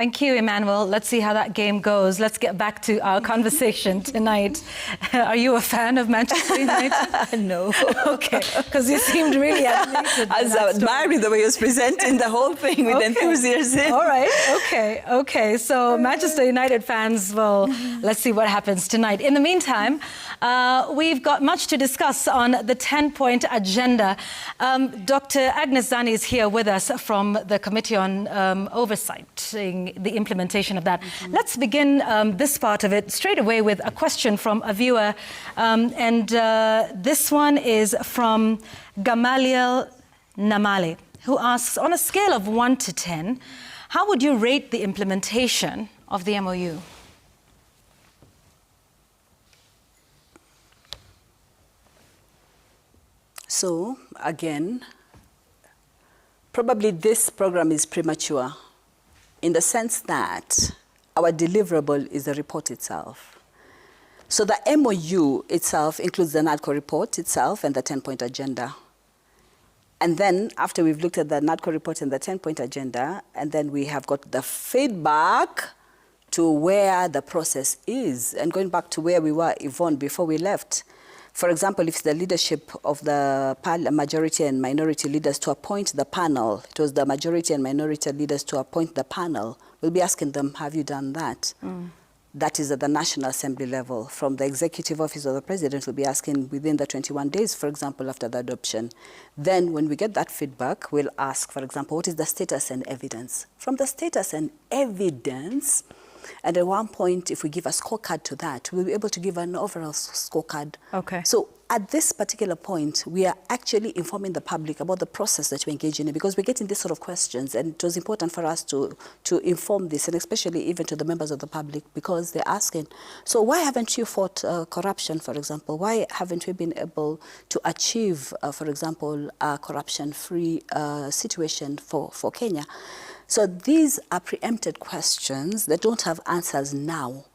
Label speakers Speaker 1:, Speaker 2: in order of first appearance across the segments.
Speaker 1: Thank you, Emmanuel. Let's see how that game goes. Let's get back to our conversation tonight. Are you a fan of Manchester United?
Speaker 2: No.
Speaker 1: Okay, because you seemed really animated.
Speaker 2: I was admiring the way he was presenting the whole thing with enthusiasm.
Speaker 1: All right, okay. So Manchester United fans, well, let's see what happens tonight. In the meantime, we've got much to discuss on the 10-point agenda. Dr. Agnes Zani is here with us from the Committee on Oversight, the implementation of that. Let's begin this part of it straight away with a question from a viewer. This one is from Gamaliel Namale, who asks, on a scale of 1 to 10, how would you rate the implementation of the MOU?
Speaker 2: So, again, probably this program is premature in the sense that our deliverable is the report itself. So the MOU itself includes the NADCO report itself and the 10-point agenda. And then after we've looked at the NADCO report and the 10-point agenda, and then we have got the feedback to where the process is. And going back to where we were, Yvonne, before we left, for example, if the leadership of the majority and minority leaders to appoint the panel, it was the majority and minority leaders to appoint the panel, we'll be asking them, have you done that? That is at the National Assembly level. From the Executive Office of the President, we'll be asking within the 21 days, for example, after the adoption. Then when we get that feedback, we'll ask, for example, what is the status and evidence? From the status and evidence, and at one point, if we give a scorecard to that, we'll be able to give an overall scorecard.
Speaker 1: Okay.
Speaker 2: So at this particular point, we are actually informing the public about the process that we're engaging in, because we're getting these sort of questions, and it was important for us to inform this, and especially even to the members of the public, because they're asking, so why haven't you fought corruption, for example? Why haven't we been able to achieve, for example, a corruption-free situation for Kenya? So these are preempted questions that don't have answers now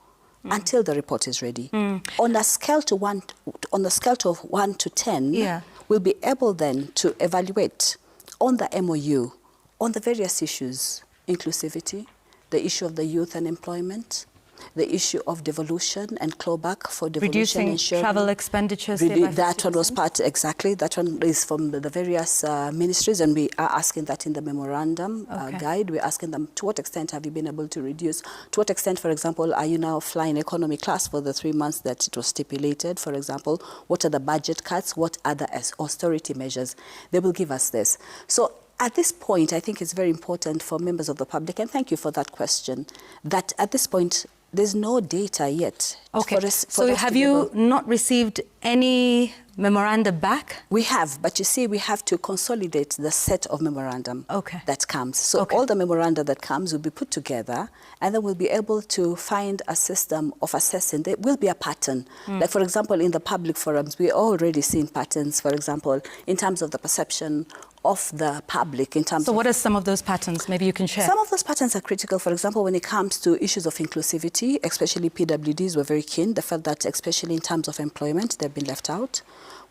Speaker 2: until the report is ready. On a scale of 1 to 10, we'll be able then to evaluate on the MOU, on the various issues, inclusivity, the issue of the youth and employment, the issue of devolution and clawback for devolution
Speaker 1: reducing
Speaker 2: insurance.
Speaker 1: Travel expenditures.
Speaker 2: That one was part, exactly. That one is from the various ministries, and we are asking that in the memorandum guide. We're asking them, to what extent have you been able to reduce? To what extent, for example, are you now flying economy class for the 3 months that it was stipulated, for example? What are the budget cuts? What are the austerity measures? They will give us this. So at this point, I think it's very important for members of the public, and thank you for that question, that at this point, there's no data yet.
Speaker 1: Okay, so have you not received any memoranda back?
Speaker 2: We have, but you see, we have to consolidate the set of memorandum that comes. So all the memoranda that comes will be put together, and then we'll be able to find a system of assessing. There will be a pattern. Like, for example, in the public forums, we're already seeing patterns, for example, in terms of the perception of the public in terms of...
Speaker 1: what are some of those patterns? Maybe you can share.
Speaker 2: Some of those patterns are critical. For example, when it comes to issues of inclusivity, especially PWDs were very keen. They felt that, especially in terms of employment, they've been left out.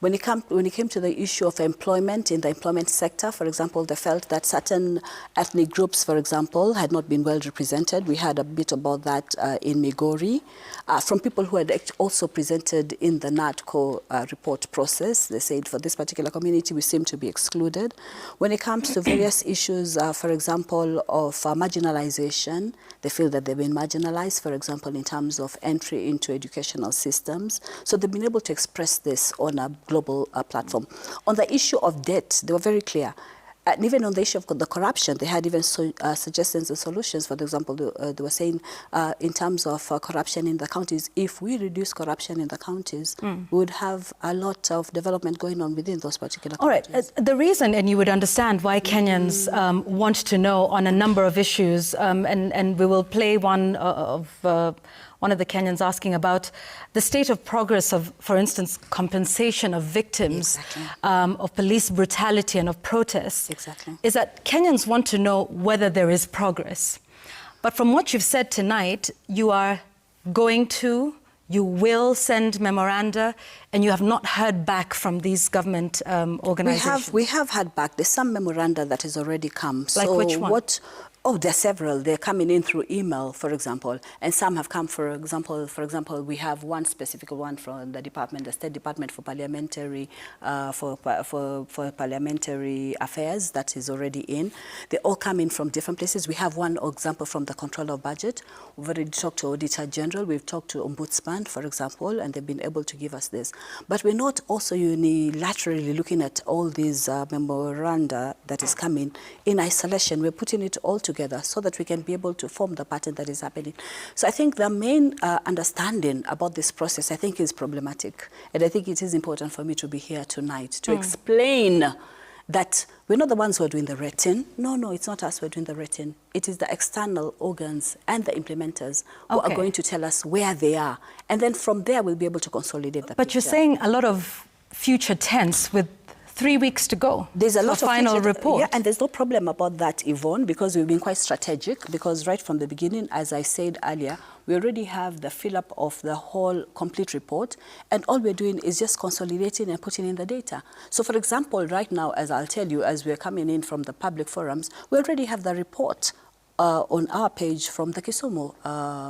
Speaker 2: When it came to the issue of employment in the employment sector, for example, they felt that certain ethnic groups, for example, had not been well represented. We had a bit about that in Migori. From people who had also presented in the NADCO report process, they said for this particular community, we seem to be excluded. When it comes to various issues, for example, of marginalization, they feel that they've been marginalized, for example, in terms of entry into educational systems. So they've been able to express this on a global platform. On the issue of debt, they were very clear. And even on the issue of the corruption, they had even suggestions and solutions. For example, they were saying in terms of corruption in the counties, if we reduce corruption in the counties, we would have a lot of development going on within those particular counties.
Speaker 1: All right. The reason, and you would understand why Kenyans want to know on a number of issues, and we will play one of the Kenyans asking about the state of progress of, for instance, compensation of victims of police brutality and of protests, is that Kenyans want to know whether there is progress. But from what you've said tonight, you are going to, you will send memoranda, and you have not heard back from these government organizations.
Speaker 2: We have had back. There's some memoranda that has already come.
Speaker 1: Like which one?
Speaker 2: Oh, there are several. They're coming in through email, for example, and some have come, for example, we have one specific one from the department, the State Department for Parliamentary, for Parliamentary Affairs that is already in. They all come in from different places. We have one example from the Controller of Budget. We've already talked to Auditor General. We've talked to Ombudsman, for example, and they've been able to give us this. But we're not also unilaterally looking at all these memoranda that is coming in isolation. We're putting it all together so that we can be able to form the pattern that is happening. So I think the main understanding about this process, I think, is problematic. And I think it is important for me to be here tonight to explain that we're not the ones who are doing the writing. No, it's not us who are doing the writing. It is the external organs and the implementers who are going to tell us where they are. And then from there, we'll be able to consolidate the
Speaker 1: But
Speaker 2: picture.
Speaker 1: you're saying a lot of future tense with 3 weeks to go.
Speaker 2: There's a lot of
Speaker 1: final report.
Speaker 2: Yeah, and there's no problem about that, Yvonne, because we've been quite strategic. Because right from the beginning, as I said earlier, we already have the fill-up of the whole complete report, and all we're doing is just consolidating and putting in the data. So, for example, right now, as I'll tell you, as we're coming in from the public forums, we already have the report on our page from the Kisumu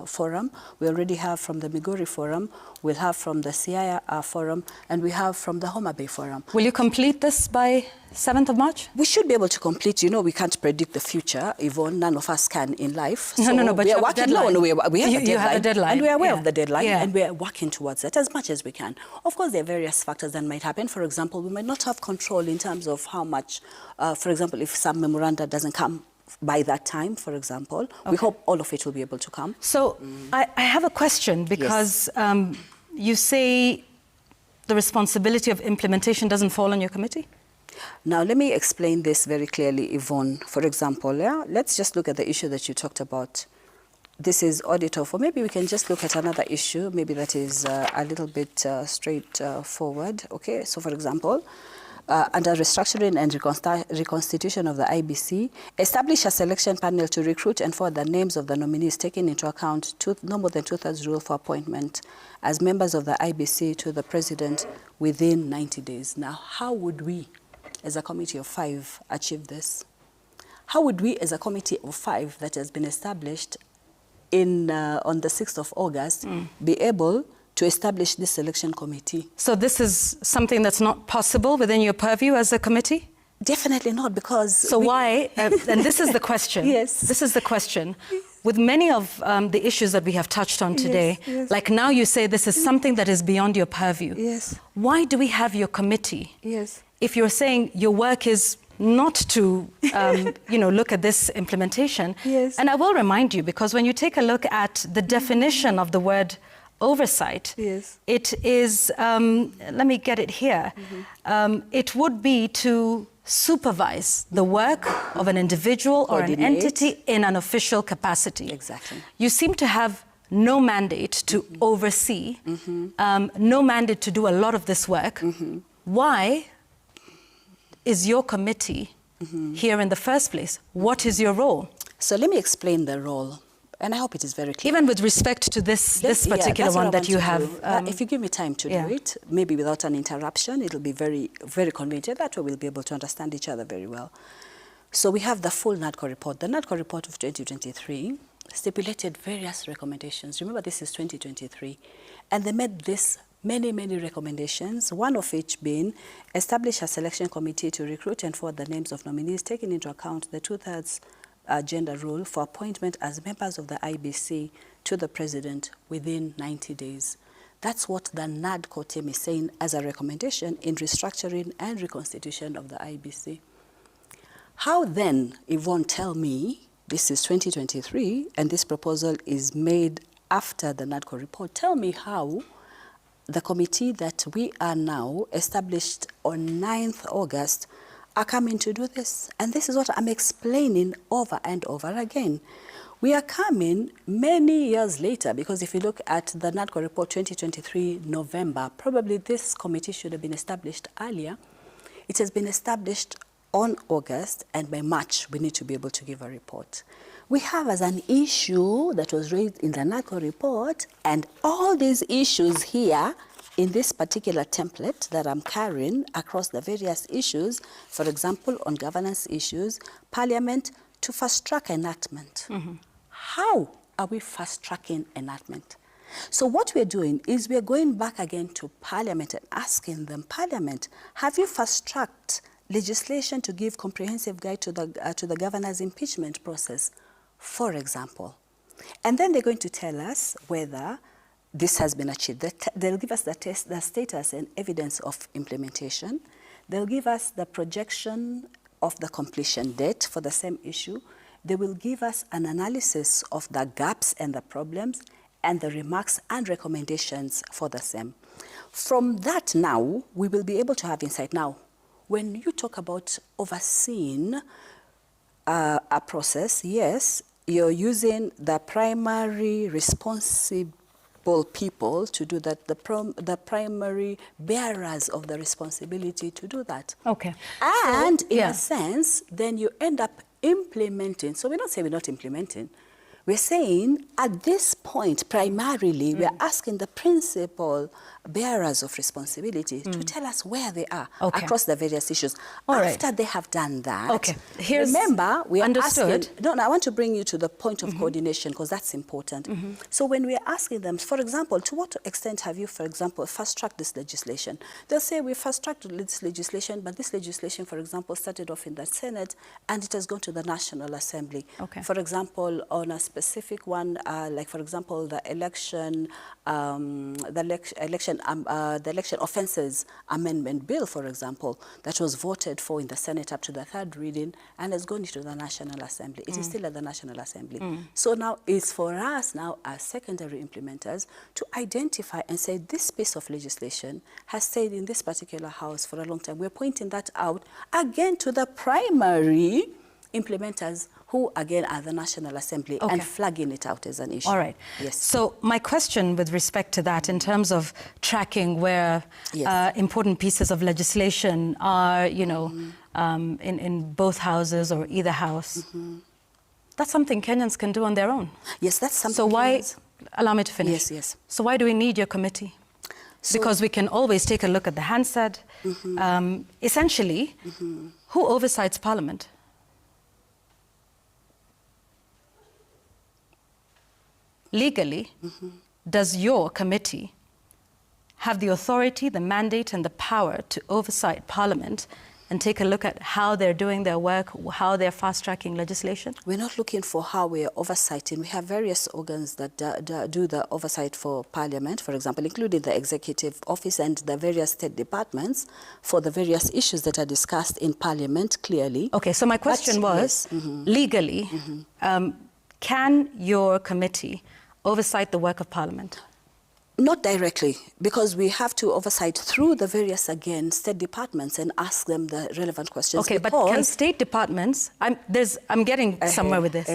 Speaker 2: forum. We already have from the Migori forum, we'll have from the Siaya forum, and we have from the Homa Bay forum.
Speaker 1: Will you complete this by 7th of March?
Speaker 2: We should be able to complete. You know, we can't predict the future, Yvonne. None of us can in life.
Speaker 1: No, but
Speaker 2: we
Speaker 1: you
Speaker 2: are
Speaker 1: have a
Speaker 2: working.
Speaker 1: deadline.
Speaker 2: No, we have a deadline.
Speaker 1: You have a deadline.
Speaker 2: And we are aware of the deadline,
Speaker 1: Yeah.
Speaker 2: and we are working towards it as much as we can. Of course, there are various factors that might happen. For example, we might not have control in terms of how much, for example, if some memoranda doesn't come by that time, for example. We hope all of it will be able to come.
Speaker 1: So I have a question, because you say the responsibility of implementation doesn't fall on your committee?
Speaker 2: Now, let me explain this very clearly, Yvonne. For example, let's just look at the issue that you talked about. This is audit of, or maybe we can just look at another issue, maybe that is a little bit straightforward. Okay, so for example, under restructuring and reconstitution of the IBC, establish a selection panel to recruit and forward the names of the nominees, taking into account no more than 2/3 rule for appointment as members of the IBC to the president within 90 days. Now, how would we, as a committee of 5, achieve this? How would we, as a committee of 5 that has been established on the 6th of August, be able to establish this selection committee?
Speaker 1: So this is something that's not possible within your purview as a committee?
Speaker 2: Definitely not, because...
Speaker 1: So why, and this is the question.
Speaker 2: Yes.
Speaker 1: This is the question. With many of the issues that we have touched on today,
Speaker 2: Yes.
Speaker 1: like now you say this is something that is beyond your purview.
Speaker 2: Yes.
Speaker 1: Why do we have your committee?
Speaker 2: Yes.
Speaker 1: If you're saying your work is not to, look at this implementation.
Speaker 2: Yes.
Speaker 1: And I will remind you, because when you take a look at the definition of the word oversight,
Speaker 2: Yes.
Speaker 1: it is, let me get it here, it would be to supervise the work of an individual or an
Speaker 2: Coordinate.
Speaker 1: entity in an official capacity.
Speaker 2: Exactly.
Speaker 1: You seem to have no mandate to oversee, no mandate to do a lot of this work. Why is your committee here in the first place? What is your role?
Speaker 2: So let me explain the role, and I hope it is very clear.
Speaker 1: Even with respect to this particular
Speaker 2: that's what
Speaker 1: one
Speaker 2: I
Speaker 1: that
Speaker 2: want
Speaker 1: you
Speaker 2: to
Speaker 1: have.
Speaker 2: do. If you give me time to do it, maybe without an interruption, it'll be very, very convenient. That way we'll be able to understand each other very well. So we have the full NADCO report. The NADCO report of 2023 stipulated various recommendations. Remember, this is 2023. And they made this many, many recommendations, one of which being establish a selection committee to recruit and forward the names of nominees, taking into account the 2/3 gender rule for appointment as members of the IBC to the president within 90 days. That's what the NADCO team is saying as a recommendation in restructuring and reconstitution of the IBC. How then, Yvonne, tell me, this is 2023 and this proposal is made after the NADCO report, tell me how the committee that we are now established on 9th August are coming to do this. And this is what I'm explaining over and over again. We are coming many years later, because if you look at the NADCO report 2023 November, probably this committee should have been established earlier. It has been established on August, and by March we need to be able to give a report. We have as an issue that was raised in the NADCO report, and all these issues here in this particular template that I'm carrying across the various issues, for example, on governance issues, Parliament to fast-track enactment. How are we fast-tracking enactment? So what we're doing is we're going back again to Parliament and asking them, Parliament, have you fast-tracked legislation to give comprehensive guide to the governor's impeachment process, for example? And then they're going to tell us whether this has been achieved. They'll give us the status and evidence of implementation. They'll give us the projection of the completion date for the same issue. They will give us an analysis of the gaps and the problems and the remarks and recommendations for the same. From that now, we will be able to have insight. Now, when you talk about overseeing a process, yes, you're using the primary responsible people to do that, the primary bearers of the responsibility to do that.
Speaker 1: Okay.
Speaker 2: And
Speaker 1: so,
Speaker 2: in a sense, then you end up implementing. So we don't say we're not implementing. We're saying at this point, primarily, we're asking the principal bearers of responsibility to tell us where they are across the various issues. After they have done that, remember, we are asking... No, I want to bring you to the point of coordination because that's important. So when we're asking them, for example, to what extent have you, for example, fast-tracked this legislation? They'll say we fast-tracked this legislation, but this legislation, for example, started off in the Senate and it has gone to the National Assembly. For example, on a specific one, like for example, the election offences amendment bill, for example, that was voted for in the Senate up to the third reading and has gone to the National Assembly. It is still at the National Assembly. So now it's for us now as secondary implementers to identify and say this piece of legislation has stayed in this particular house for a long time. We're pointing that out again to the primary implementers who again are the National Assembly and flagging it out as an issue.
Speaker 1: All right.
Speaker 2: Yes.
Speaker 1: So my question with respect to that in terms of tracking where important pieces of legislation are, you know, in both houses or either house, that's something Kenyans can do on their own.
Speaker 2: Yes, that's something.
Speaker 1: So why, allow me to finish.
Speaker 2: Yes, yes. So
Speaker 1: why do we need your committee? Because we can always take a look at the Hansard. Essentially, who oversights Parliament? Legally, does your committee have the authority, the mandate and the power to oversight Parliament and take a look at how they're doing their work, how they're fast-tracking legislation?
Speaker 2: We're not looking for how we're oversighting. We have various organs that do the oversight for Parliament, for example, including the Executive Office and the various state departments for the various issues that are discussed in Parliament clearly. Okay,
Speaker 1: so my question was, legally, can your committee oversight the work of Parliament?
Speaker 2: Not directly, because we have to oversight through the various, again, state departments and ask them the relevant questions.
Speaker 1: Okay, but can state departments, I'm getting somewhere with this,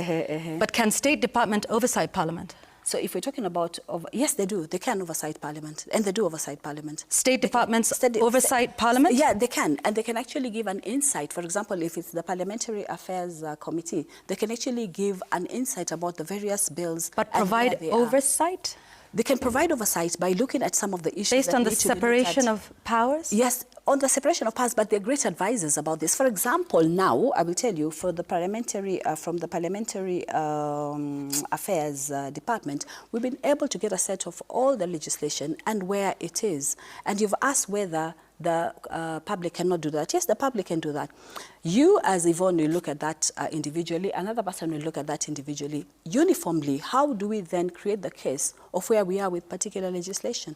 Speaker 1: but can state department oversight Parliament?
Speaker 2: So if we're talking about, yes, they do. They can oversight Parliament, and they do oversight Parliament.
Speaker 1: State departments oversight Parliament?
Speaker 2: Yeah, they can, and they can actually give an insight. For example, if it's the Parliamentary Affairs Committee, they can actually give an insight about the various bills.
Speaker 1: But provide oversight?
Speaker 2: They can provide oversight by looking at some of the issues
Speaker 1: based on the separation of powers?
Speaker 2: Yes, on the separation of powers, but they're great advisors about this. For example, now, I will tell you, for the parliamentary, from the Parliamentary Affairs Department, we've been able to get a set of all the legislation and where it is. And you've asked whether the public cannot do that. Yes, the public can do that. You, as Yvonne, will look at that individually. Another person will look at that individually. Uniformly, how do we then create the case of where we are with particular legislation?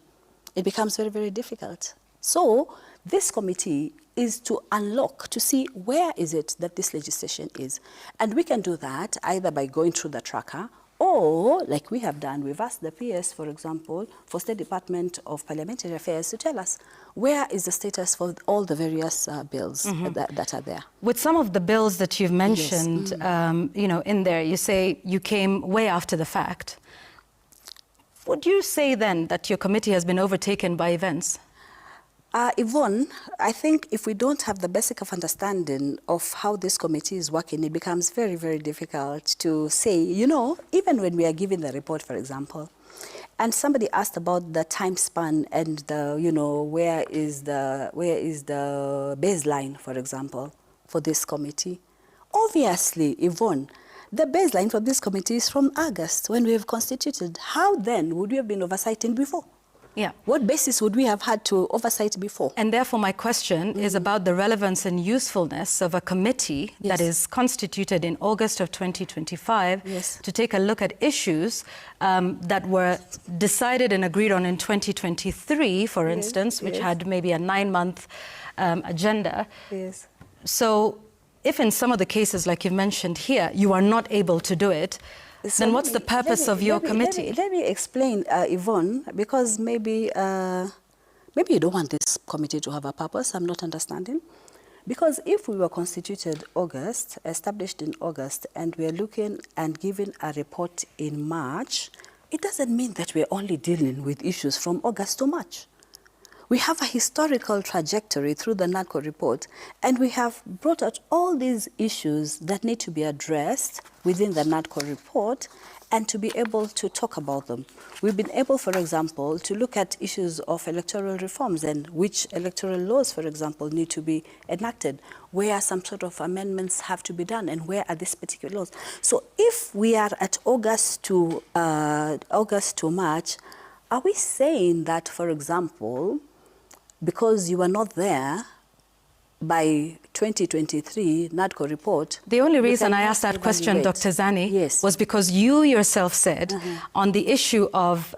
Speaker 2: It becomes very, very difficult. So this committee is to unlock, to see where is it that this legislation is. And we can do that either by going through the tracker, or, like we have done, we've asked the PS, for example, for State Department of Parliamentary Affairs to tell us where is the status for all the various bills that are there.
Speaker 1: With some of the bills that you've mentioned, you know, in there, you say you came way after the fact. Would you say then that your committee has been overtaken by events?
Speaker 2: Yvonne, I think if we don't have the basic of understanding of how this committee is working, it becomes very, very difficult to say, you know, even when we are giving the report, for example, and somebody asked about the time span and the, you know, where is the baseline, for example, for this committee. obviously, Yvonne, the baseline for this committee is from August, when we have constituted. How then would we have been oversighting before?
Speaker 1: Yeah.
Speaker 2: What basis would we have had to oversight before?
Speaker 1: And therefore, my question is about the relevance and usefulness of a committee that is constituted in August of 2025 to take a look at issues that were decided and agreed on in 2023, for instance, which had maybe a 9-month agenda.
Speaker 2: Yes.
Speaker 1: So if in some of the cases, like you've mentioned here, you are not able to do it, so then what's the purpose of your committee?
Speaker 2: Let me explain, Yvonne, because maybe you don't want this committee to have a purpose. I'm not understanding. Because if we were constituted August, established in August, and we're looking and giving a report in March, it doesn't mean that we're only dealing with issues from August to March. We have a historical trajectory through the NADCO report, and we have brought out all these issues that need to be addressed within the NADCO report and to be able to talk about them. We've been able, for example, to look at issues of electoral reforms and which electoral laws, for example, need to be enacted, where some sort of amendments have to be done, and where are these particular laws. So if we are at August to March, are we saying that, for example, because you were not there by 2023 NADCO report.
Speaker 1: The only reason I asked that question, Dr. Zani, was because you yourself said on the issue of,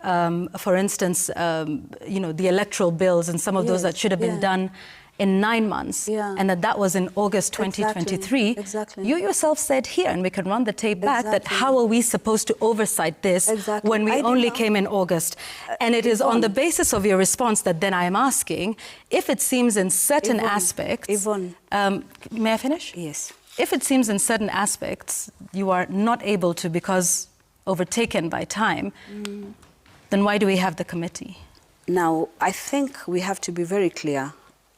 Speaker 1: for instance, the electoral bills and some of those that should have been done in 9 months, and that was in August 2023.
Speaker 2: Exactly.
Speaker 1: You yourself said here, and we can run the tape back, that how are we supposed to oversight this when we only came in August? And it is on the basis of your response that then I am asking, if it seems in certain aspects... may I finish?
Speaker 2: Yes.
Speaker 1: If it seems in certain aspects you are not able to because overtaken by time, then why do we have the committee?
Speaker 2: Now, I think we have to be very clear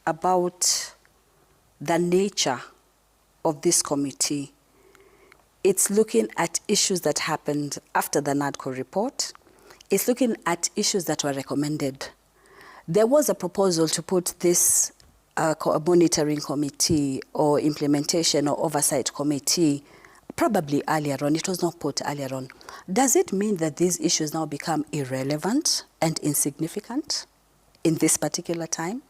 Speaker 2: about the nature of this committee. It's looking at issues that happened after the NADCO report. It's looking at issues that were recommended. There was a proposal to put this monitoring committee or implementation or oversight committee probably earlier on. It was not put earlier on. Does it mean that these issues now become irrelevant and insignificant in this particular time?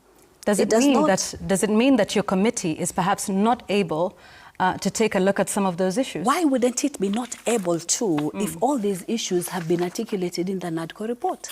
Speaker 1: Does it mean that your committee is perhaps not able to take a look at some of those issues?
Speaker 2: Why wouldn't it be not able to if all these issues have been articulated in the NADCO report?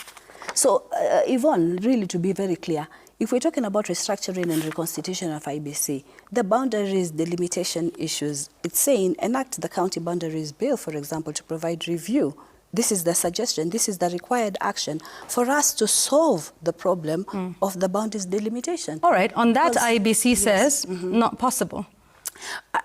Speaker 2: So, Yvonne, really to be very clear, if we're talking about restructuring and reconstitution of IBC, the boundaries, the limitation issues, it's saying enact the county boundaries bill, for example, to provide review. This is the suggestion, this is the required action for us to solve the problem of the boundaries delimitation.
Speaker 1: All right, on that IBC says not possible.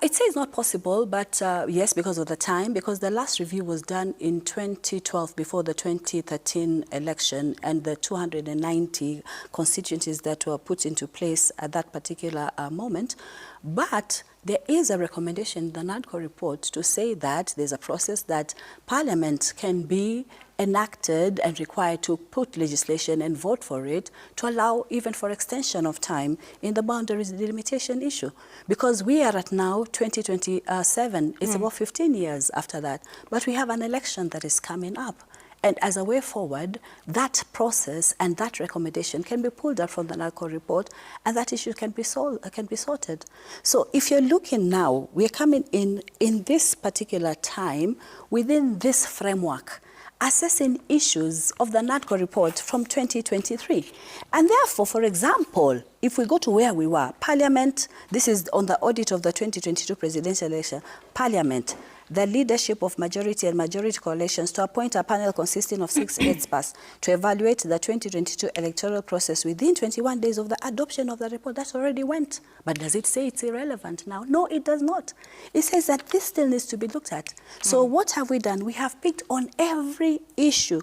Speaker 2: It says not possible, but yes, because of the time, because the last review was done in 2012 before the 2013 election, and the 290 constituencies that were put into place at that particular moment. But there is a recommendation in the NADCO report to say that there's a process that Parliament can be enacted and required to put legislation and vote for it to allow even for extension of time in the boundaries delimitation issue. Because we are at now 2027, it's about 15 years after that, but we have an election that is coming up. And as a way forward, that process and that recommendation can be pulled out from the NADCO report, and that issue can be sorted. So if you're looking now, we're coming in this particular time, within this framework, assessing issues of the NADCO report from 2023. And therefore, for example, if we go to where we were, Parliament, this is on the audit of the 2022 presidential election, Parliament, the leadership of majority and majority coalitions to appoint a panel consisting of 6 experts to evaluate the 2022 electoral process within 21 days of the adoption of the report. That already went. But does it say it's irrelevant now? No, it does not. It says that this still needs to be looked at. So what have we done? We have picked on every issue,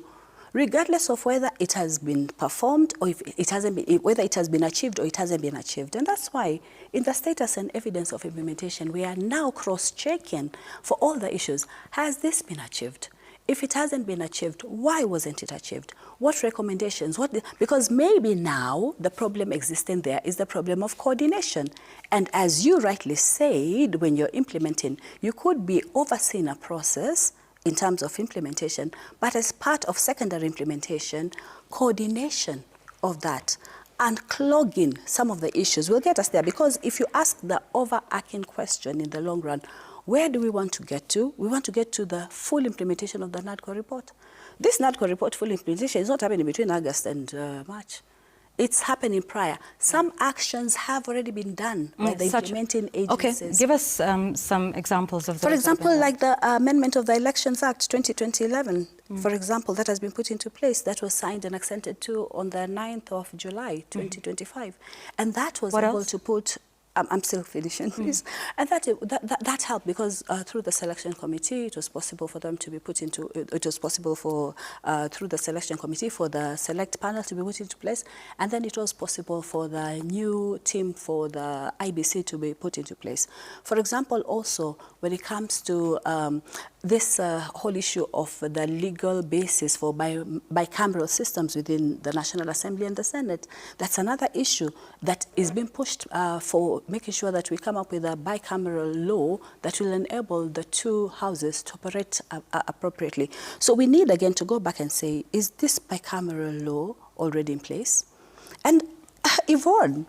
Speaker 2: regardless of whether it has been performed or if it hasn't been, whether it has been achieved or it hasn't been achieved. And that's why in the status and evidence of implementation, we are now cross-checking for all the issues. Has this been achieved? If it hasn't been achieved, why wasn't it achieved? What recommendations? Because maybe now the problem existing there is the problem of coordination. And as you rightly said, when you're implementing, you could be overseeing a process in terms of implementation, but as part of secondary implementation, coordination of that and clogging some of the issues will get us there. Because if you ask the overarching question in the long run, where do we want to get to? We want to get to the full implementation of the NADCO report. This NADCO report full implementation is not happening between August and March. It's happening prior. Some actions have already been done by the implementing agencies.
Speaker 1: Okay, give us some examples of those.
Speaker 2: For example, like the amendment of the Elections Act 2011, for example, that has been put into place, that was signed and accented to on the 9th of July 2025. And that was able to put... I'm still finishing, please. And that helped because through the selection committee, it was possible for them to be put into, it was possible for, through the selection committee, for the select panel to be put into place. And then it was possible for the new team for the IBC to be put into place. For example, also, when it comes to this whole issue of the legal basis for bicameral systems within the National Assembly and the Senate, that's another issue that is being pushed for making sure that we come up with a bicameral law that will enable the two houses to operate appropriately. So we need again to go back and say, is this bicameral law already in place? And Yvonne,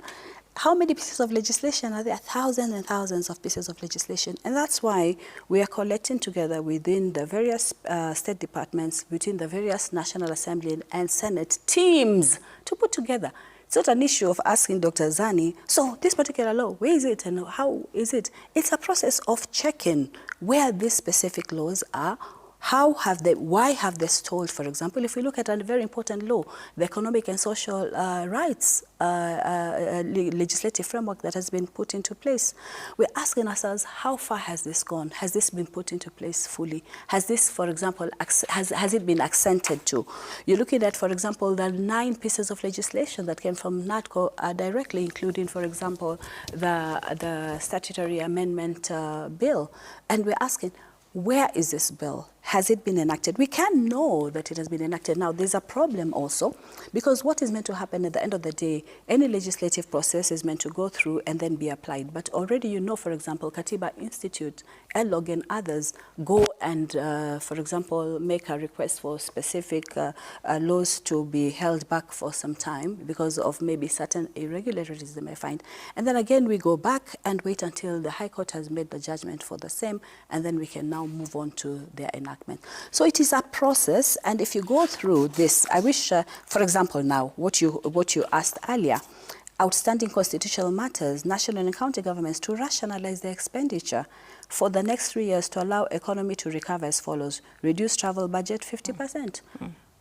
Speaker 2: how many pieces of legislation are there? Thousands and thousands of pieces of legislation. And that's why we are collecting together within the various state departments, between the various National Assembly and Senate teams to put together. It's not an issue of asking Dr. Zani, so this particular law, where is it and how is it? It's a process of checking where these specific laws are. How have they, why have they stalled, for example? If we look at a very important law, the economic and social rights legislative framework that has been put into place, we're asking ourselves, how far has this gone? Has this been put into place fully? Has this, for example, has it been accented to? You're looking at, for example, the 9 pieces of legislation that came from NADCO directly, including, for example, the statutory amendment bill. And we're asking, where is this bill? Has it been enacted? We can know that it has been enacted. Now, there's a problem also, because what is meant to happen at the end of the day, any legislative process is meant to go through and then be applied. But already you know, for example, Katiba Institute, ELOG and others go and, for example, make a request for specific laws to be held back for some time because of maybe certain irregularities they may find. And then again, we go back and wait until the High Court has made the judgment for the same, and then we can now move on to their enactment. So it is a process, and if you go through this, I wish, for example, now, what you asked earlier, outstanding constitutional matters, national and county governments to rationalize their expenditure for the next 3 years to allow economy to recover as follows: reduce travel budget 50%.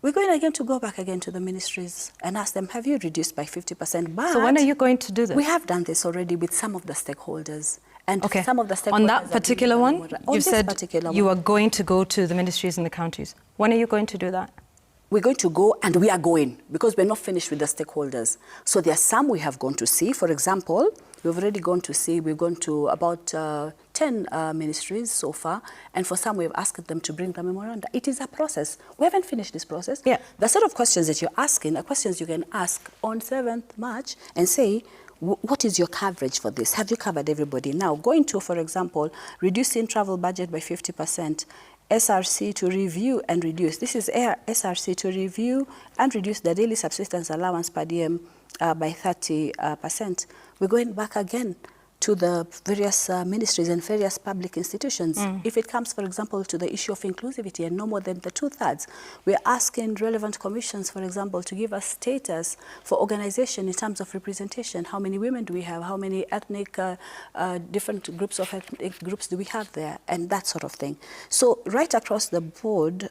Speaker 2: We're going again to go back again to the ministries and ask them, have you reduced by 50%? But
Speaker 1: so when are you going to do this?
Speaker 2: We have done this already with some of the stakeholders. And
Speaker 1: okay.
Speaker 2: Some of the stakeholders
Speaker 1: on that particular one, you said you are going to go to the ministries in the counties. When are you going to do that?
Speaker 2: We're going to go, and we are going, because we're not finished with the stakeholders. So there are some we have gone to see. For example, we've already gone to see, we've gone to about 10 ministries so far, and for some we've asked them to bring the memoranda. It is a process. We haven't finished this process.
Speaker 1: Yeah.
Speaker 2: The sort of questions that you're asking are questions you can ask on 7th March and say, what is your coverage for this? Have you covered everybody? Now, going to, for example, reducing travel budget by 50%, SRC to review and reduce. This is SRC to review and reduce the daily subsistence allowance per diem by 30%. We're going back again to the various ministries and various public institutions. If it comes, for example, to the issue of inclusivity and no more than the 2/3, we're asking relevant commissions, for example, to give us status for organization in terms of representation. How many women do we have? How many ethnic, different groups of ethnic groups do we have there? And that sort of thing. So right across the board,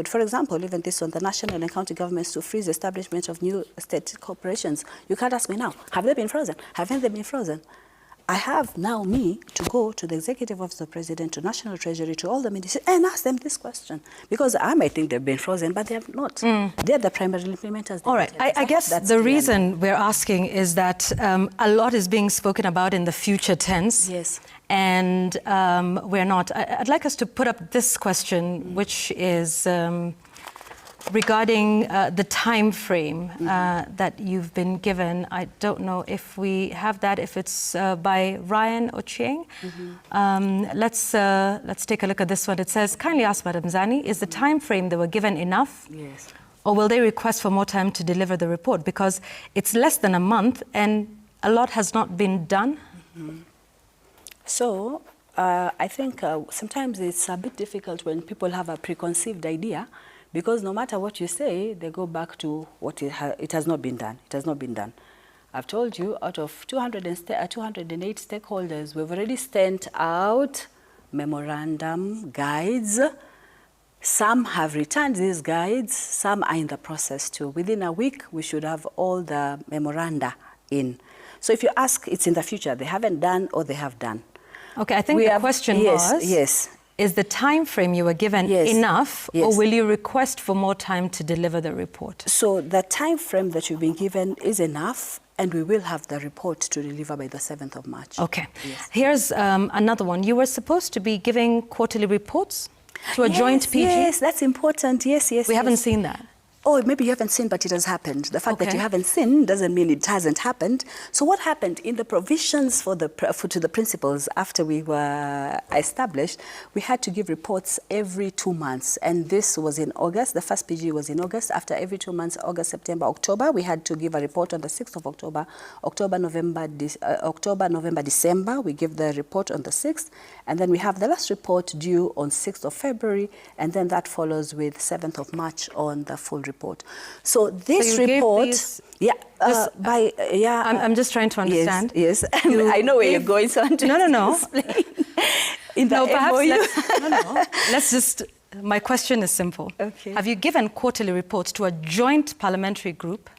Speaker 2: for example, even this one, the national and county governments to freeze establishment of new state corporations. You can't ask me now, have they been frozen? Haven't they been frozen? I have now to go to the Executive Office of the President, to National Treasury, to all the ministers, and ask them this question. Because I might think they've been frozen, but they have not. They're the primary implementers.
Speaker 1: All right. I guess the reason we're asking is that a lot is being spoken about in the future tense.
Speaker 2: Yes.
Speaker 1: And we're not. I'd like us to put up this question, which is regarding the time frame that you've been given. I don't know if we have that, if it's by Ryan Ochieng. Let's take a look at this one. It says, kindly ask Madam Zani, is the time frame they were given enough?
Speaker 2: Yes.
Speaker 1: Or will they request for more time to deliver the report? Because it's less than a month and a lot has not been done.
Speaker 2: So I think sometimes it's a bit difficult when people have a preconceived idea, because no matter what you say, they go back to what it has not been done. It has not been done. I've told you, out of 208 stakeholders, we've already sent out memorandum guides. Some have returned these guides, some are in the process too. Within a week, we should have all the memoranda in. So if you ask, it's in the future. They haven't done or they have done.
Speaker 1: Okay, I think the question was,
Speaker 2: yes.
Speaker 1: Is the time frame you were given enough,
Speaker 2: Yes.
Speaker 1: or will you request for more time to deliver the report?
Speaker 2: So the time frame that you've been given is enough, and we will have the report to deliver by the 7th of March.
Speaker 1: Okay.
Speaker 2: Yes.
Speaker 1: Here's another one. You were supposed to be giving quarterly reports to a joint PG?
Speaker 2: Yes, that's important. Yes.
Speaker 1: We haven't seen that.
Speaker 2: Oh, maybe you haven't seen, but it has happened. The fact that
Speaker 1: Okay.
Speaker 2: you haven't seen doesn't mean it hasn't happened. So what happened in the provisions to the principals after we were established, we had to give reports every 2 months. And this was in August. The first PG was in August. After every 2 months, August, September, October, we had to give a report on the 6th of October. October, November, December, we give the report on the 6th. And then we have the last report due on 6th of February. And then that follows with 7th of March on the full report. So this report,
Speaker 1: I'm just trying to understand.
Speaker 2: Yes. I know where you're going, so I'm
Speaker 1: No.
Speaker 2: In the
Speaker 1: Let's just. My question is simple.
Speaker 2: Okay.
Speaker 1: Have you given quarterly reports to a joint parliamentary group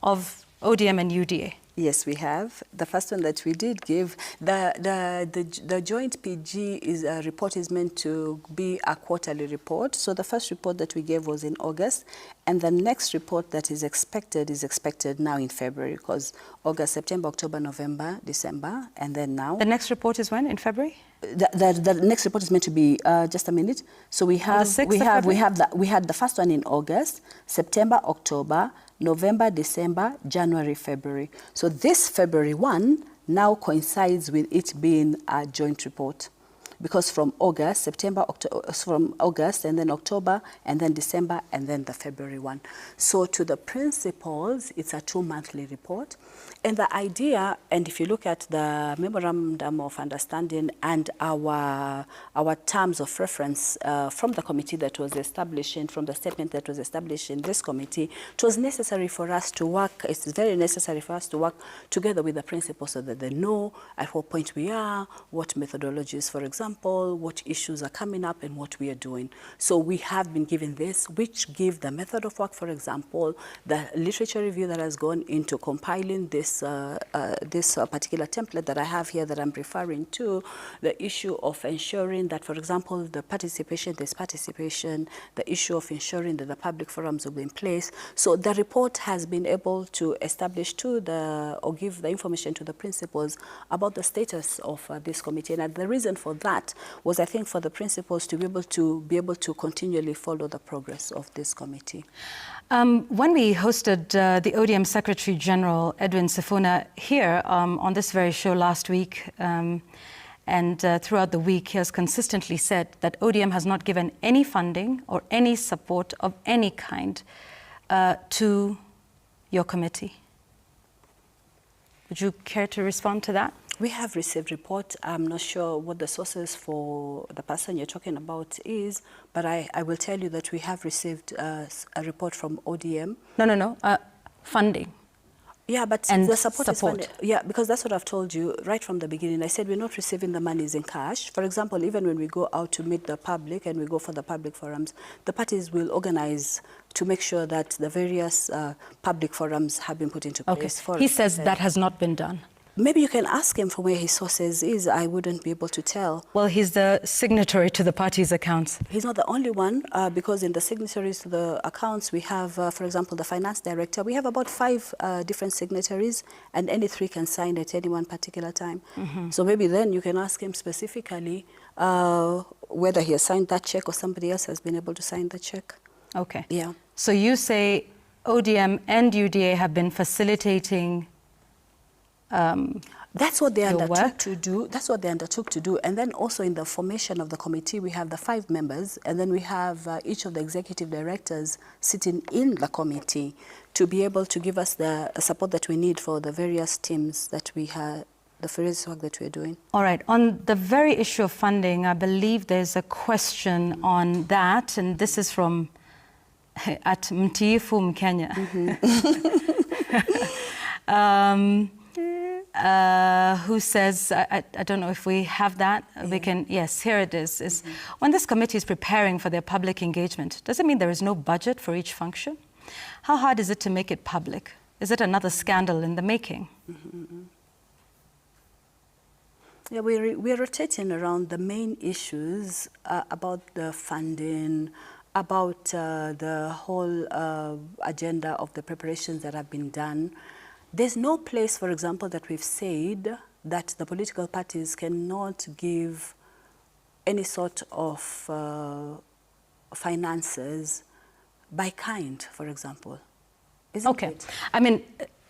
Speaker 1: of ODM and UDA?
Speaker 2: Yes, we have. The first one that we did give, the joint PG report is meant to be a quarterly report. So the first report that we gave was in August, and the next report that is expected now in February, because August, September, October, November, December, and then now.
Speaker 1: The next report is when? In February?
Speaker 2: The next report is meant to be just a minute. So we had the first one in August, September, October, November, December, January, February. So this February one now coincides with it being a joint report, because from August, from August and then October and then December and then the February one. So to the principals, it's a 2-monthly report. And the idea, and if you look at the memorandum of understanding and our terms of reference from the committee that was established, from the statement that was established in this committee, it was necessary for us to work, it's very necessary for us to work together with the principals so that they know at what point we are, what methodologies, for example, what issues are coming up and what we are doing. So we have been given this, which give the method of work, for example, the literature review that has gone into compiling this particular template that I have here that I'm referring to, the issue of ensuring that, for example, there's participation, the issue of ensuring that the public forums will be in place. So the report has been able to establish or give the information to the principals about the status of this committee. And the reason for that was, I think, for the principals to be able to continually follow the progress of this committee.
Speaker 1: When we hosted the ODM Secretary General, Edwin Sifuna, here on this very show last week, and throughout the week, he has consistently said that ODM has not given any funding or any support of any kind to your committee. Would you care to respond to that?
Speaker 2: We have received reports. I'm not sure what the sources for the person you're talking about is, but I will tell you that we have received a report from ODM.
Speaker 1: No. Funding.
Speaker 2: Yeah, but
Speaker 1: and
Speaker 2: the support is funded. Yeah, because that's what I've told you right from the beginning. I said we're not receiving the monies in cash. For example, even when we go out to meet the public and we go for the public forums, the parties will organize to make sure that the various public forums have been put into place.
Speaker 1: Okay. He says that has not been done.
Speaker 2: Maybe you can ask him from where his sources is. I wouldn't be able to tell.
Speaker 1: Well, he's the signatory to the party's accounts.
Speaker 2: He's not the only one, because in the signatories to the accounts, we have, for example, the finance director. We have about 5 different signatories, and any 3 can sign at any one particular time. So maybe then you can ask him specifically whether he has signed that check or somebody else has been able to sign the check.
Speaker 1: Okay.
Speaker 2: Yeah.
Speaker 1: So you say ODM and UDA have been facilitating
Speaker 2: that's what they undertook
Speaker 1: work?
Speaker 2: to do. That's what they undertook to do. And then also in the formation of the committee, we have the 5 members, and then we have each of the executive directors sitting in the committee to be able to give us the support that we need for the various teams that we have, the various work that we're doing.
Speaker 1: All right. On the very issue of funding, I believe there's a question on that, and this is from at Mtiifu Mkenya. Who says, I don't know if we have that, we can, yes, here it is. When this committee is preparing for their public engagement, does it mean there is no budget for each function? How hard is it to make it public? Is it another scandal in the making?
Speaker 2: Yeah, we're rotating around the main issues about the funding, about the whole agenda of the preparations that have been done. There's no place, for example, that we've said that the political parties cannot give any sort of finances by kind, for example. Isn't
Speaker 1: Okay.
Speaker 2: it?
Speaker 1: I mean,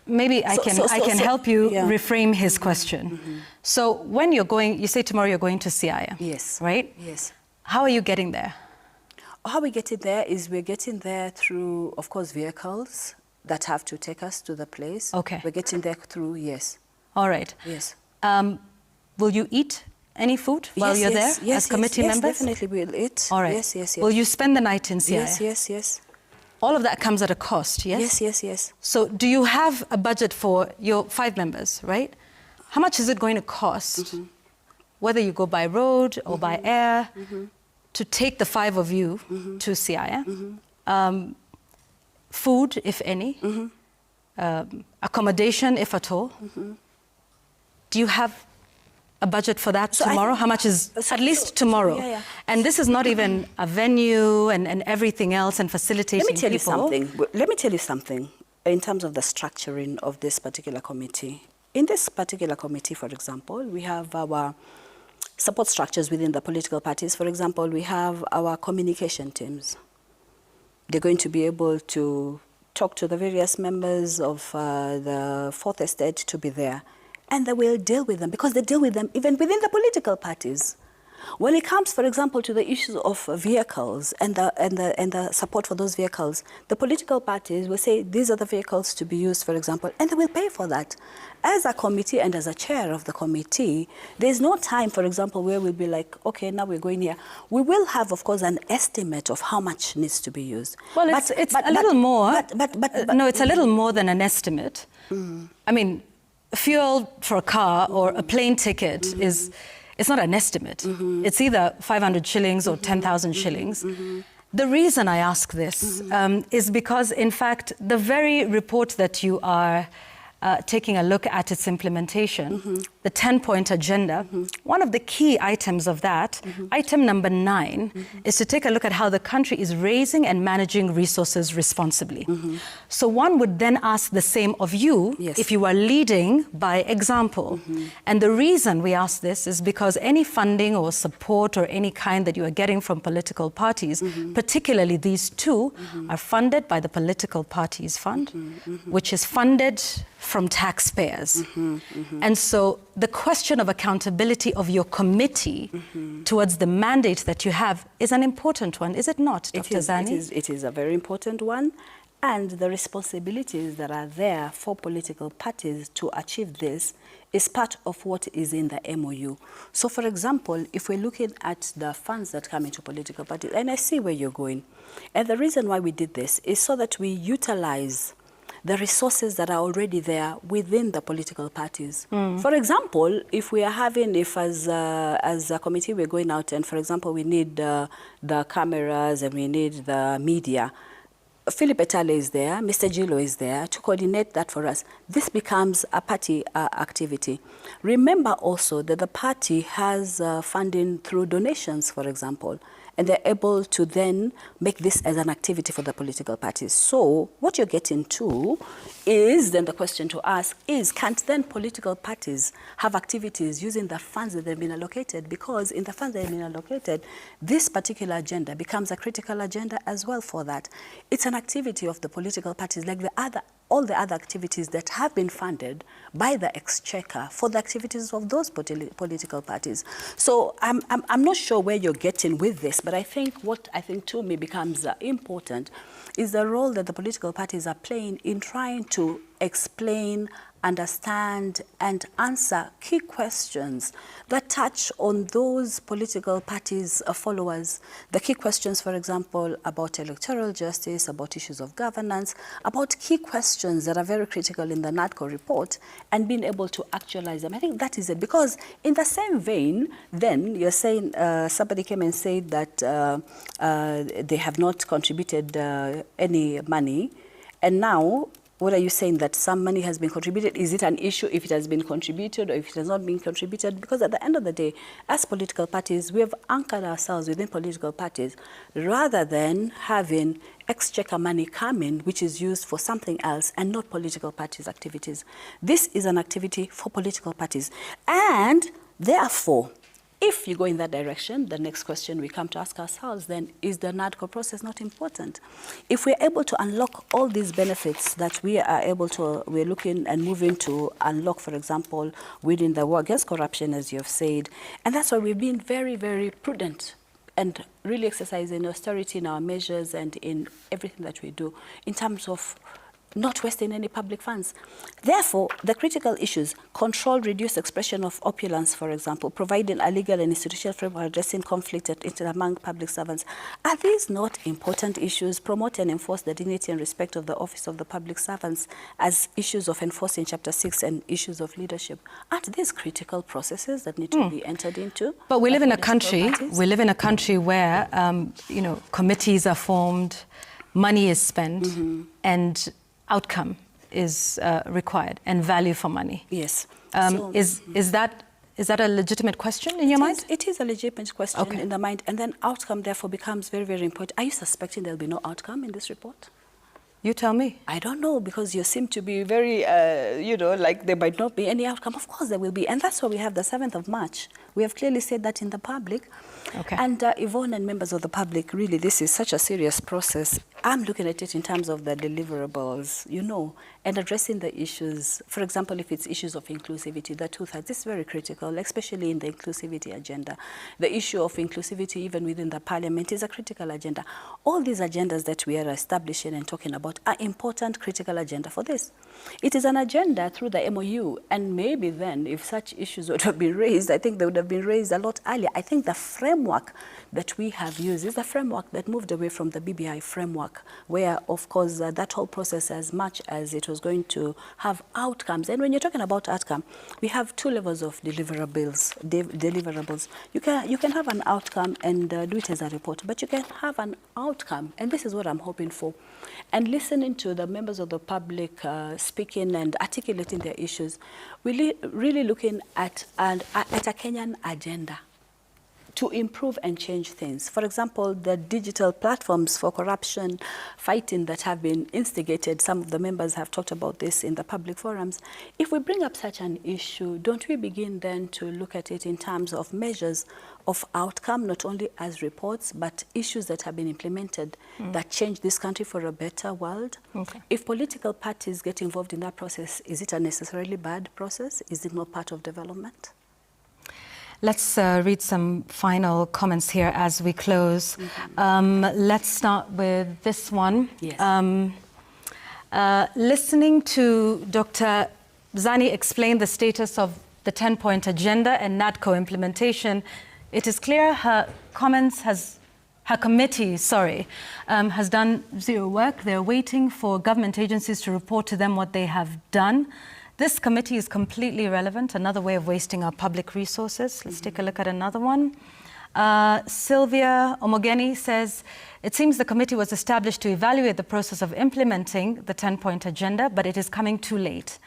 Speaker 1: maybe I can help you reframe his question. So when you're going, you say tomorrow you're going to Siaya.
Speaker 2: Yes.
Speaker 1: Right?
Speaker 2: Yes.
Speaker 1: How are you getting there?
Speaker 2: How we get it there is we're getting there through, of course, vehicles that have to take us to the place.
Speaker 1: Okay.
Speaker 2: We're getting there through, yes.
Speaker 1: All right.
Speaker 2: Yes.
Speaker 1: Will you eat any food while you're there as committee members?
Speaker 2: Yes, definitely we'll eat.
Speaker 1: All right.
Speaker 2: Yes.
Speaker 1: Will you spend the night in Siaya?
Speaker 2: Yes.
Speaker 1: All of that comes at a cost, yes?
Speaker 2: Yes.
Speaker 1: So do you have a budget for your 5 members, right? How much is it going to cost, whether you go by road or by air, to take the 5 of you to Siaya? Food, if any, accommodation, if at all. Do you have a budget for that tomorrow? How much is, at least tomorrow?
Speaker 2: Yeah.
Speaker 1: And this is not even a venue and everything else and facilitating
Speaker 2: Let me tell
Speaker 1: people.
Speaker 2: you something in terms of the structuring of this particular committee. In this particular committee, for example, we have our support structures within the political parties. For example, we have our communication teams. They're going to be able to talk to the various members of the Fourth Estate to be there. And they will deal with them, because they deal with them even within the political parties. When it comes, for example, to the issues of vehicles and the support for those vehicles, the political parties will say these are the vehicles to be used, for example, and they will pay for that. As a committee and as a chair of the committee, there's no time, for example, where we'll be like, okay, now we're going here. We will have, of course, an estimate of how much needs to be used.
Speaker 1: Well, it's a little more. No, it's a little more than an estimate. I mean, fuel for a car or a plane ticket is, it's not an estimate. It's either 500 shillings or 10,000 shillings. The reason I ask this is because, in fact, the very report that you are taking a look at its implementation, the 10-point agenda, one of the key items of that, item number 9, is to take a look at how the country is raising and managing resources responsibly. So one would then ask the same of you if you are leading by example. And the reason we ask this is because any funding or support or any kind that you are getting from political parties, particularly these 2, are funded by the Political Parties Fund, which is funded from taxpayers. And so the question of accountability of your committee towards the mandate that you have is an important one, is it not, Dr. Zani?
Speaker 2: It is a very important one. And the responsibilities that are there for political parties to achieve this is part of what is in the MOU. So, for example, if we're looking at the funds that come into political parties, and I see where you're going, and the reason why we did this is so that we utilize the resources that are already there within the political parties. For example, if we are having, as a committee we're going out and, for example, we need the cameras and we need the media, Philip Etale is there, Mr. Gillo is there to coordinate that for us. This becomes a party activity. Remember also that the party has funding through donations, for example, and they're able to then make this as an activity for the political parties. So what you're getting to is then the question to ask is, can't then political parties have activities using the funds that they've been allocated? Because in the funds that have been allocated, this particular agenda becomes a critical agenda as well for that. It's an activity of the political parties like all the other activities that have been funded by the exchequer for the activities of those political parties. So I'm not sure where you're getting with this, but I think what to me becomes important is the role that the political parties are playing in trying to explain, understand, and answer key questions that touch on those political parties' followers. The key questions, for example, about electoral justice, about issues of governance, about key questions that are very critical in the NADCO report, and being able to actualize them. I think that is it. Because in the same vein, then you're saying somebody came and said that they have not contributed any money, and now what are you saying, that some money has been contributed? Is it an issue if it has been contributed or if it has not been contributed? Because at the end of the day, as political parties, we have anchored ourselves within political parties rather than having exchequer money come in, which is used for something else and not political parties' activities. This is an activity for political parties. And therefore, if you go in that direction, the next question we come to ask ourselves then, is the NADCO process not important? If we're able to unlock all these benefits that we're looking and moving to unlock, for example, within the war against corruption, as you have said, and that's why we've been very, very prudent and really exercising austerity in our measures and in everything that we do in terms of not wasting any public funds. Therefore, the critical issues, control, reduce expression of opulence, for example, providing a legal and institutional framework addressing conflict among public servants. Are these not important issues? Promote and enforce the dignity and respect of the office of the public servants as issues of enforcing Chapter 6 and issues of leadership. Aren't these critical processes that need to be entered into?
Speaker 1: But we live in a country, where, committees are formed, money is spent, and outcome is required, and value for money.
Speaker 2: Yes.
Speaker 1: Is that a legitimate question in your mind?
Speaker 2: It is a legitimate question in the mind, and then outcome therefore becomes very, very important. Are you suspecting there'll be no outcome in this report?
Speaker 1: You tell me.
Speaker 2: I don't know, because you seem to be very, like there might not be any outcome. Of course there will be, and that's why we have the 7th of March. We have clearly said that in the public.
Speaker 1: Okay.
Speaker 2: And Yvonne and members of the public, really, this is such a serious process. I'm looking at it in terms of the deliverables, and addressing the issues. For example, if it's issues of inclusivity, the 2/3, this is very critical, especially in the inclusivity agenda. The issue of inclusivity, even within the parliament, is a critical agenda. All these agendas that we are establishing and talking about are important, critical agenda for this. It is an agenda through the MOU, and maybe then, if such issues would have been raised, I think they would have been raised a lot earlier. I think the framework that we have used is the framework that moved away from the BBI framework, where, of course, that whole process, as much as it was going to have outcomes. And when you're talking about outcome, we have 2 levels of deliverables. You can have an outcome and do it as a report, but you can have an outcome, and this is what I'm hoping for. And listening to the members of the public speaking and articulating their issues, really looking at a Kenyan agenda to improve and change things. For example, the digital platforms for corruption fighting that have been instigated, some of the members have talked about this in the public forums. If we bring up such an issue, don't we begin then to look at it in terms of measures of outcome, not only as reports, but issues that have been implemented that change this country for a better world?
Speaker 1: Okay.
Speaker 2: If political parties get involved in that process, is it a necessarily bad process? Is it not part of development?
Speaker 1: Let's read some final comments here as we close. Let's start with this one.
Speaker 2: Yes.
Speaker 1: Listening to Dr. Zani explain the status of the 10-point agenda and NADCO implementation, it is clear her committee has done zero work. They're waiting for government agencies to report to them what they have done. This committee is completely irrelevant, another way of wasting our public resources. Let's take a look at another one. Sylvia Omogeni says, it seems the committee was established to evaluate the process of implementing the 10-point agenda, but it is coming too late.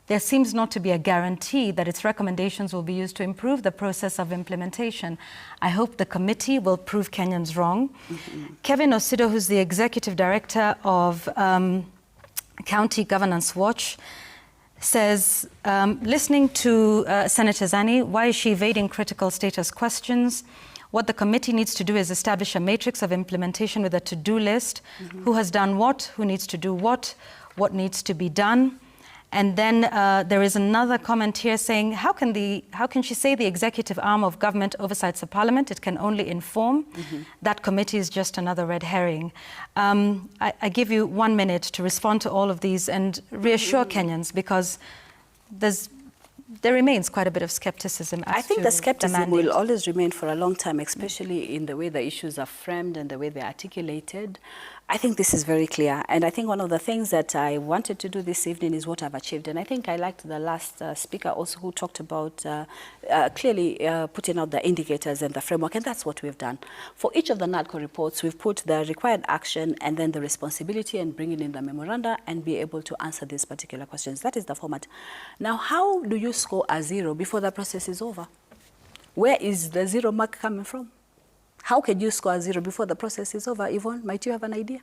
Speaker 1: There seems not to be a guarantee that its recommendations will be used to improve the process of implementation. I hope the committee will prove Kenyans wrong. Kevin Osido, who's the executive director of County Governance Watch, says, listening to Senator Zani, why is she evading critical status questions? What the committee needs to do is establish a matrix of implementation with a to-do list. Who has done what, who needs to do what needs to be done. And then there is another comment here saying, how can she say the executive arm of government oversights the parliament? It can only inform. That committee is just another red herring. I give you 1 minute to respond to all of these and reassure Kenyans, because there remains quite a bit of skepticism.
Speaker 2: I think the skepticism will always remain for a long time, especially in the way the issues are framed and the way they're articulated. I think this is very clear. And I think one of the things that I wanted to do this evening is what I've achieved. And I think I liked the last speaker also, who talked about clearly putting out the indicators and the framework. And that's what we've done. For each of the NADCO reports, we've put the required action and then the responsibility and bringing in the memoranda and be able to answer these particular questions. That is the format. Now, how do you score a 0 before the process is over? Where is the 0 mark coming from? How can you score a 0 before the process is over? Yvonne, might you have an idea?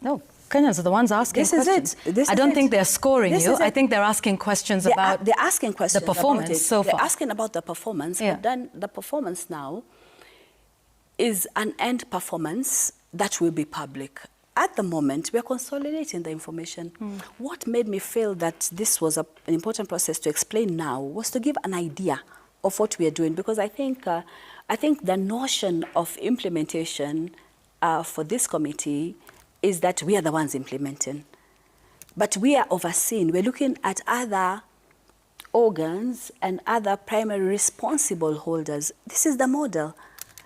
Speaker 1: No, Kenyans are the ones asking questions. I don't think they're scoring you. I think they're asking questions about
Speaker 2: they're asking questions
Speaker 1: the performance so far.
Speaker 2: They're asking about the performance, but then the performance now is an end performance that will be public. At the moment, we are consolidating the information. What made me feel that this was an important process to explain now was to give an idea of what we are doing, because I think the notion of implementation for this committee is that we are the ones implementing, but we are overseen. We're looking at other organs and other primary responsible holders. This is the model.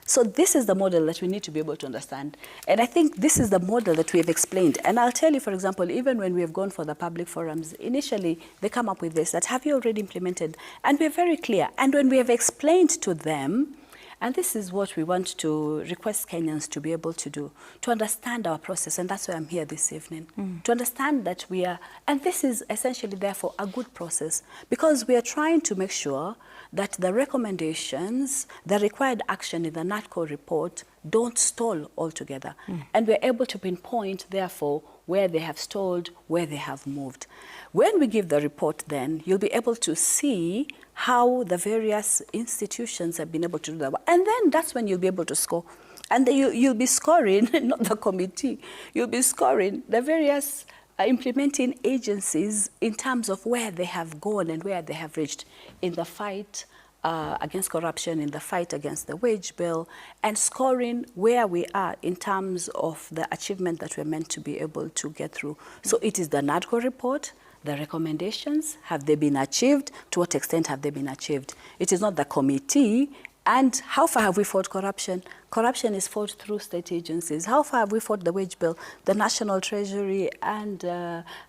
Speaker 2: So this is the model that we need to be able to understand. And I think this is the model that we have explained. And I'll tell you, for example, even when we have gone for the public forums, initially they come up with this, that have you already implemented? And we're very clear. And when we have explained to them, and this is what we want to request Kenyans to be able to do, to understand our process, and that's why I'm here this evening, to understand that we are, and this is essentially therefore a good process, because we are trying to make sure that the recommendations, the required action in the NADCO report don't stall altogether. And we're able to pinpoint, therefore, where they have stalled, where they have moved. When we give the report then, you'll be able to see how the various institutions have been able to do that. And then that's when you'll be able to score. And then you'll be scoring, not the committee, you'll be scoring the various implementing agencies in terms of where they have gone and where they have reached in the fight against corruption, in the fight against the wage bill, and scoring where we are in terms of the achievement that we're meant to be able to get through. So it is the NADCO report, the recommendations, have they been achieved? To what extent have they been achieved? It is not the committee. And how far have we fought corruption? Corruption is fought through state agencies. How far have we fought the wage bill? The National Treasury and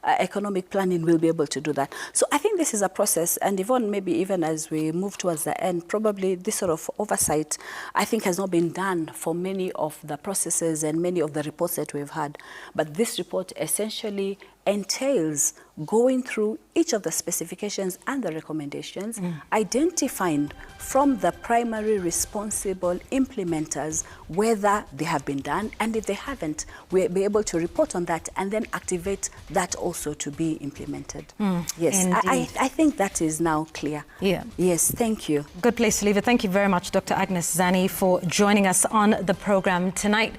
Speaker 2: economic planning will be able to do that. So I think this is a process, and Yvonne, maybe even as we move towards the end, probably this sort of oversight, I think, has not been done for many of the processes and many of the reports that we've had. But this report essentially entails going through each of the specifications and the recommendations, identifying from the primary responsible implementers whether they have been done, and if they haven't, we'll be able to report on that and then activate that also to be implemented. Yes, I think that is now clear. Yeah. Yes, thank you.
Speaker 1: Good place to leave it. Thank you very much, Dr. Agnes Zani, for joining us on the program tonight.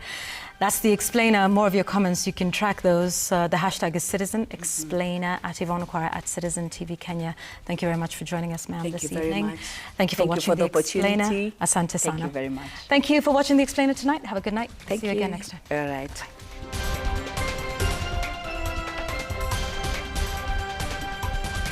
Speaker 1: That's The Explainer. More of your comments, you can track those. The hashtag is Citizen Explainer, at Yvonne Okwara, at Citizen TV Kenya. Thank you very much for joining us, ma'am, this evening. Very much. Thank you for watching The Explainer. Asante sana.
Speaker 2: Thank you very much.
Speaker 1: Thank you for watching The Explainer tonight. Have a good night.
Speaker 2: Thank you.
Speaker 1: See you again next time.
Speaker 2: All right.